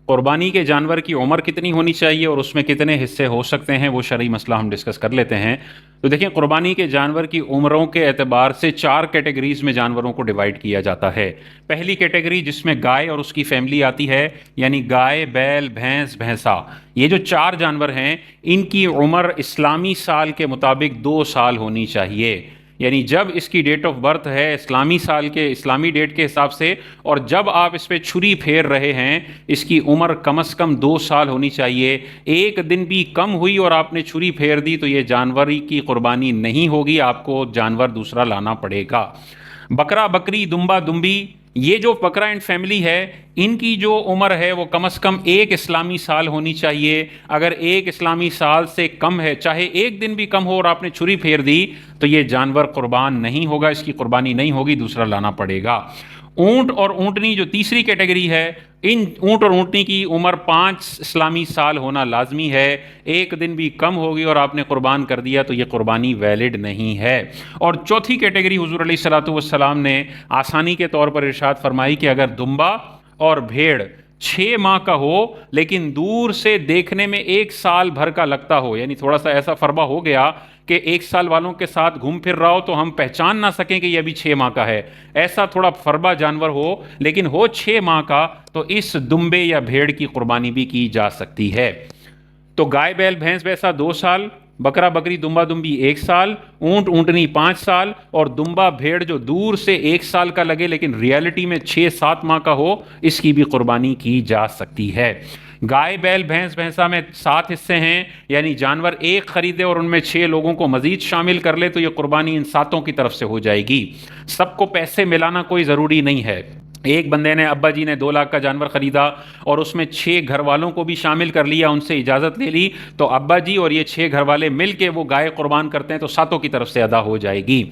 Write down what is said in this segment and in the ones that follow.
قربانی کے جانور کی عمر کتنی ہونی چاہیے اور اس میں کتنے حصے ہو سکتے ہیں، وہ شرعی مسئلہ ہم ڈسکس کر لیتے ہیں۔ تو دیکھیں، قربانی کے جانور کی عمروں کے اعتبار سے 4 کیٹیگریز میں جانوروں کو ڈیوائیڈ کیا جاتا ہے۔ پہلی کیٹیگری جس میں گائے اور اس کی فیملی آتی ہے، یعنی گائے، بیل، بھینس، بھینسا، یہ جو 4 جانور ہیں ان کی عمر اسلامی سال کے مطابق 2 سال ہونی چاہیے، یعنی جب اس کی ڈیٹ آف برتھ ہے اسلامی سال کے اسلامی ڈیٹ کے حساب سے، اور جب آپ اس پہ چھری پھیر رہے ہیں اس کی عمر کم از کم 2 سال ہونی چاہیے۔ ایک دن بھی کم ہوئی اور آپ نے چھری پھیر دی تو یہ جانوری کی قربانی نہیں ہوگی، آپ کو جانور دوسرا لانا پڑے گا۔ بکرا، بکری، دمبا، دمبی، یہ جو بکرا اینڈ فیملی ہے ان کی جو عمر ہے وہ کم از کم 1 اسلامی سال ہونی چاہیے۔ اگر 1 اسلامی سال سے کم ہے، چاہے ایک دن بھی کم ہو اور آپ نے چھری پھیر دی تو یہ جانور قربان نہیں ہوگا، اس کی قربانی نہیں ہوگی، دوسرا لانا پڑے گا۔ اونٹ اور اونٹنی جو تیسری کیٹیگری ہے، ان اونٹ اور اونٹنی کی عمر 5 اسلامی سال ہونا لازمی ہے۔ ایک دن بھی کم ہوگی اور آپ نے قربان کر دیا تو یہ قربانی ویلڈ نہیں ہے۔ اور چوتھی کیٹیگری حضور علیہ الصلوۃ والسلام نے آسانی کے طور پر ارشاد فرمائی کہ اگر دمبا اور بھیڑ 6 ماہ کا ہو لیکن دور سے دیکھنے میں 1 سال بھر کا لگتا ہو، یعنی تھوڑا سا ایسا فربہ ہو گیا کہ 1 سال والوں کے ساتھ گھوم پھر رہا ہو تو ہم پہچان نہ سکیں کہ یہ ابھی 6 ماہ کا ہے، ایسا تھوڑا فربہ جانور ہو لیکن ہو 6 ماہ کا، تو اس دمبے یا بھیڑ کی قربانی بھی کی جا سکتی ہے۔ تو گائے، بیل، بھینس، بھینسا 2 سال، بکرا، بکری، دمبا، دمبی 1 سال، اونٹ، اونٹنی 5 سال، اور دمبا، بھیڑ جو دور سے 1 سال کا لگے لیکن ریالٹی میں 6-7 ماہ کا ہو، اس کی بھی قربانی کی جا سکتی ہے۔ گائے، بیل، بھینس، بھینسا میں 7 حصے ہیں، یعنی جانور ایک خریدے اور ان میں 6 لوگوں کو مزید شامل کر لے تو یہ قربانی ان 7 کی طرف سے ہو جائے گی۔ سب کو پیسے ملانا کوئی ضروری نہیں ہے۔ ایک بندے نے، ابا جی نے 2 لاکھ کا جانور خریدا اور اس میں 6 گھر والوں کو بھی شامل کر لیا، ان سے اجازت لے لی، تو ابا جی اور یہ 6 گھر والے مل کے وہ گائے قربان کرتے ہیں تو 7 کی طرف سے ادا ہو جائے گی۔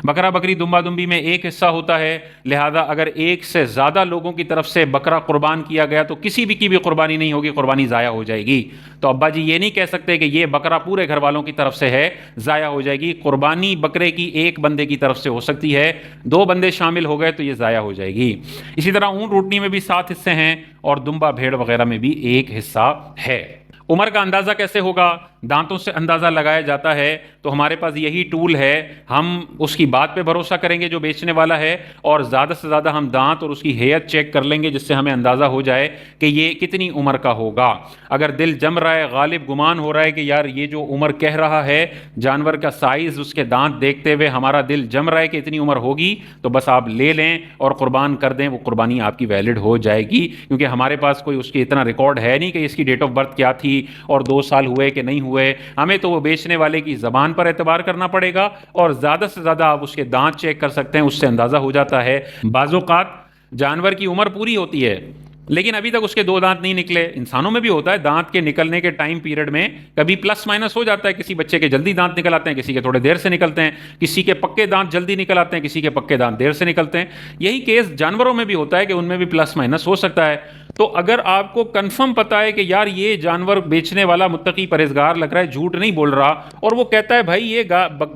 بکرا، بکری، دمبا، دمبی میں 1 حصہ ہوتا ہے، لہذا اگر 1 سے زیادہ لوگوں کی طرف سے بکرا قربان کیا گیا تو کسی بھی کی بھی قربانی نہیں ہوگی، قربانی ضائع ہو جائے گی۔ تو ابا جی یہ نہیں کہہ سکتے کہ یہ بکرا پورے گھر والوں کی طرف سے ہے، ضائع ہو جائے گی۔ قربانی بکرے کی 1 بندے کی طرف سے ہو سکتی ہے، 2 بندے شامل ہو گئے تو یہ ضائع ہو جائے گی۔ اسی طرح اونٹ اونٹنی میں بھی 7 حصے ہیں اور دمبا، بھیڑ وغیرہ میں بھی 1 حصہ ہے۔ عمر کا اندازہ کیسے ہوگا؟ دانتوں سے اندازہ لگایا جاتا ہے، تو ہمارے پاس یہی ٹول ہے، ہم اس کی بات پہ بھروسہ کریں گے جو بیچنے والا ہے، اور زیادہ سے زیادہ ہم دانت اور اس کی ہیئت چیک کر لیں گے جس سے ہمیں اندازہ ہو جائے کہ یہ کتنی عمر کا ہوگا۔ اگر دل جم رہا ہے، غالب گمان ہو رہا ہے کہ یار یہ جو عمر کہہ رہا ہے، جانور کا سائز، اس کے دانت دیکھتے ہوئے ہمارا دل جم رہا ہے کہ اتنی عمر ہوگی، تو بس آپ لے لیں اور قربان کر دیں، وہ قربانی آپ کی ویلڈ ہو جائے گی، کیونکہ ہمارے پاس کوئی اس کی اتنا ریکارڈ ہے نہیں کہ اس کی ڈیٹ آف برتھ کیا تھی اور 2 سال ہوئے کہ نہیں ہوئے، ہمیں تو وہ بیچنے والے کی زبان پر اعتبار کرنا پڑے گا، اور زیادہ سے زیادہ آپ اس کے دانت چیک کر سکتے ہیں، اس سے اندازہ ہو جاتا ہے۔ بعض اوقات جانور کی عمر پوری ہوتی ہے لیکن ابھی تک اس کے 2 دانت نہیں نکلے، انسانوں میں بھی ہوتا ہے، دانت کے نکلنے کے ٹائم پیریڈ میں کبھی پلس مائنس ہو جاتا ہے، کسی بچے کے جلدی دانت نکل آتے ہیں، کسی کے تھوڑے دیر سے نکلتے ہیں، کسی کے پکے دانت جلدی نکل آتے ہیں، کسی کے پکے دانت دیر سے نکلتے ہیں۔ یہی کیس جانوروں میں بھی ہوتا ہے کہ ان میں بھی پلس مائنس ہو سکتا ہے۔ تو اگر آپ کو کنفرم پتا ہے کہ یار یہ جانور بیچنے والا متقی پرہیزگار لگ رہا ہے، جھوٹ نہیں بول رہا، اور وہ کہتا ہے بھائی یہ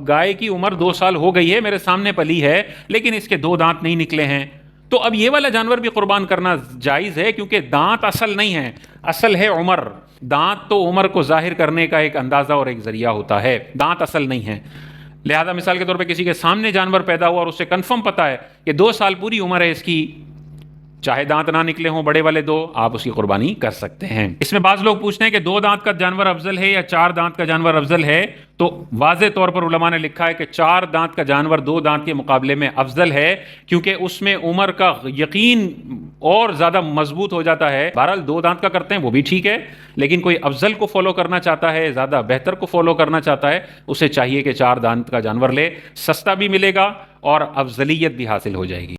گائے کی عمر 2 سال ہو گئی ہے، میرے سامنے پلی ہے لیکن اس کے 2 دانت نہیں نکلے ہیں، تو اب یہ والا جانور بھی قربان کرنا جائز ہے، کیونکہ دانت اصل نہیں ہے، اصل ہے عمر۔ دانت تو عمر کو ظاہر کرنے کا ایک اندازہ اور ایک ذریعہ ہوتا ہے، دانت اصل نہیں ہے۔ لہذا مثال کے طور پہ کسی کے سامنے جانور پیدا ہوا اور اسے کنفرم پتا ہے کہ 2 سال پوری عمر ہے اس کی، چاہے دانت نہ نکلے ہوں بڑے والے 2، آپ اس کی قربانی کر سکتے ہیں۔ اس میں بعض لوگ پوچھتے ہیں کہ 2 دانت کا جانور افضل ہے یا 4 دانت کا جانور افضل ہے، تو واضح طور پر علماء نے لکھا ہے کہ 4 دانت کا جانور 2 دانت کے مقابلے میں افضل ہے، کیونکہ اس میں عمر کا یقین اور زیادہ مضبوط ہو جاتا ہے۔ بہرحال 2 دانت کا کرتے ہیں وہ بھی ٹھیک ہے، لیکن کوئی افضل کو فالو کرنا چاہتا ہے، زیادہ بہتر کو فالو کرنا چاہتا ہے، اسے چاہیے کہ 4 دانت کا جانور لے، سستا بھی ملے گا اور افضلیت بھی حاصل ہو جائے گی۔